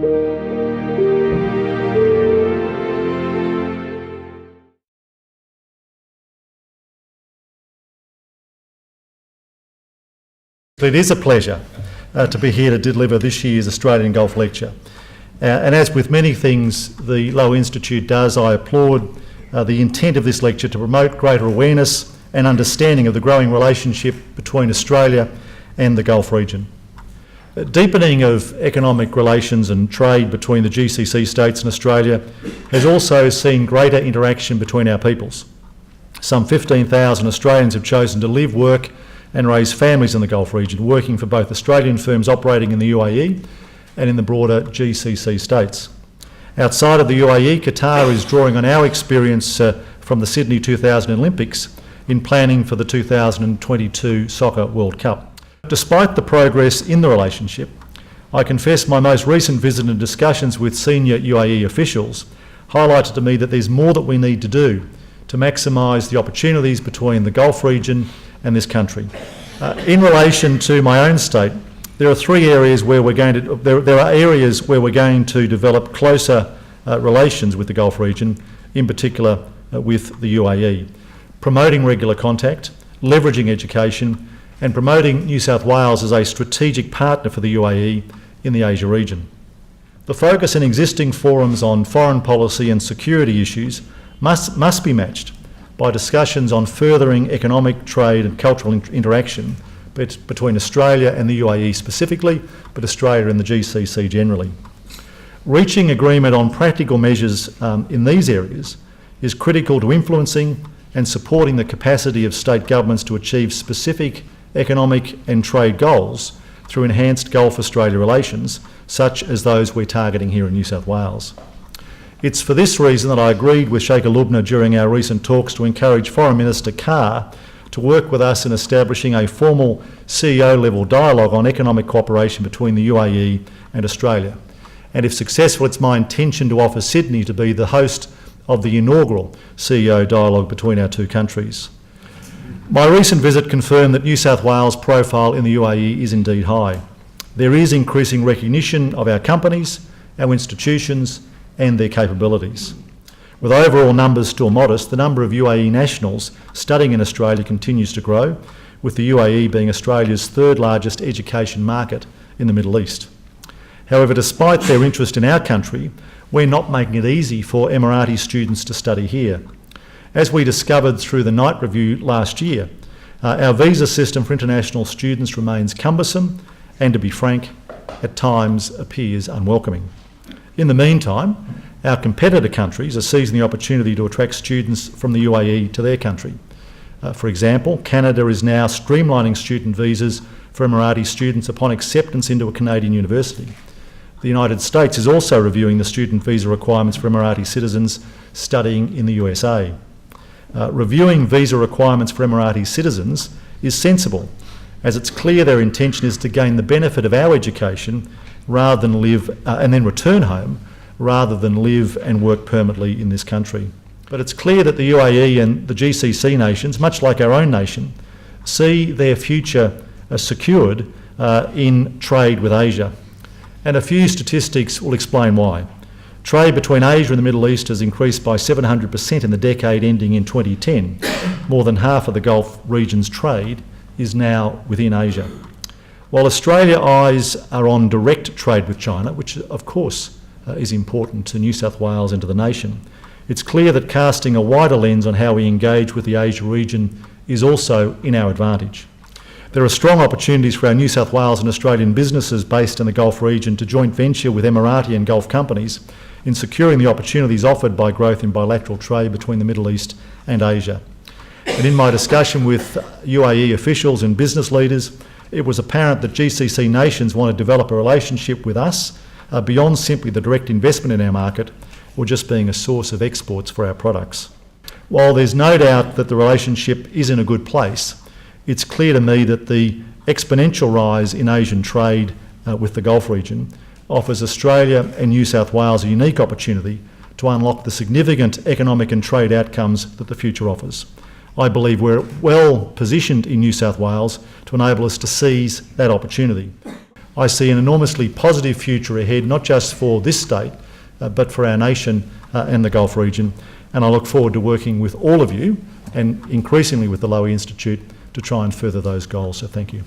It is a pleasure to be here to deliver this year's Australian Golf Lecture. And as with many things the Lowy Institute does, I applaud the intent of this lecture to promote greater awareness and understanding of the growing relationship between Australia and the Gulf region. Deepening of economic relations and trade between the GCC states and Australia has also seen greater interaction between our peoples. Some 15,000 Australians have chosen to live, work and raise families in the Gulf region, working for both Australian firms operating in the UAE and in the broader GCC states. Outside of the UAE, Qatar is drawing on our experience from the Sydney 2000 Olympics in planning for the 2022 Soccer World Cup. Despite the progress in the relationship, I confess my most recent visit and discussions with senior UAE officials highlighted to me that there's more that we need to do to maximise the opportunities between the Gulf region and this country. In relation to my own state, there are three areas where we're going to, there are areas where we're going to develop closer relations with the Gulf region, in particular with the UAE. Promoting regular contact, leveraging education, and promoting New South Wales as a strategic partner for the UAE in the Asia region. The focus in existing forums on foreign policy and security issues must be matched by discussions on furthering economic, trade and cultural interaction between Australia and the UAE specifically, but Australia and the GCC generally. Reaching agreement on practical measures in these areas is critical to influencing and supporting the capacity of state governments to achieve specific economic and trade goals through enhanced Gulf-Australia relations, such as those we're targeting here in New South Wales. It's for this reason that I agreed with Sheikh Lubna during our recent talks to encourage Foreign Minister Carr to work with us in establishing a formal CEO-level dialogue on economic cooperation between the UAE and Australia. And if successful, it's my intention to offer Sydney to be the host of the inaugural CEO dialogue between our two countries. My recent visit confirmed that New South Wales' profile in the UAE is indeed high. There is increasing recognition of our companies, our institutions, and their capabilities. With overall numbers still modest, the number of UAE nationals studying in Australia continues to grow, with the UAE being Australia's third largest education market in the Middle East. However, despite their interest in our country, we're not making it easy for Emirati students to study here. As we discovered through the Night Review last year, our visa system for international students remains cumbersome and, to be frank, at times appears unwelcoming. In the meantime, our competitor countries are seizing the opportunity to attract students from the UAE to their country. For example, Canada is now streamlining student visas for Emirati students upon acceptance into a Canadian university. The United States is also reviewing the student visa requirements for Emirati citizens studying in the USA. Reviewing visa requirements for Emirati citizens is sensible, as it's clear their intention is to gain the benefit of our education rather than live and then return home, rather than live and work permanently in this country. But it's clear that the UAE and the GCC nations, much like our own nation, see their future secured in trade with Asia. And a few statistics will explain why. Trade between Asia and the Middle East has increased by 700% in the decade ending in 2010. More than half of the Gulf region's trade is now within Asia. While Australia's eyes are on direct trade with China, which of course is important to New South Wales and to the nation, it's clear that casting a wider lens on how we engage with the Asia region is also in our advantage. There are strong opportunities for our New South Wales and Australian businesses based in the Gulf region to joint venture with Emirati and Gulf companies in securing the opportunities offered by growth in bilateral trade between the Middle East and Asia. And in my discussion with UAE officials and business leaders, it was apparent that GCC nations want to develop a relationship with us beyond simply the direct investment in our market or just being a source of exports for our products. While there's no doubt that the relationship is in a good place, it's clear to me that the exponential rise in Asian trade with the Gulf region offers Australia and New South Wales a unique opportunity to unlock the significant economic and trade outcomes that the future offers. I believe we're well positioned in New South Wales to enable us to seize that opportunity. I see an enormously positive future ahead, not just for this state, but for our nation and the Gulf region. And I look forward to working with all of you and increasingly with the Lowy Institute to try and further those goals. So thank you.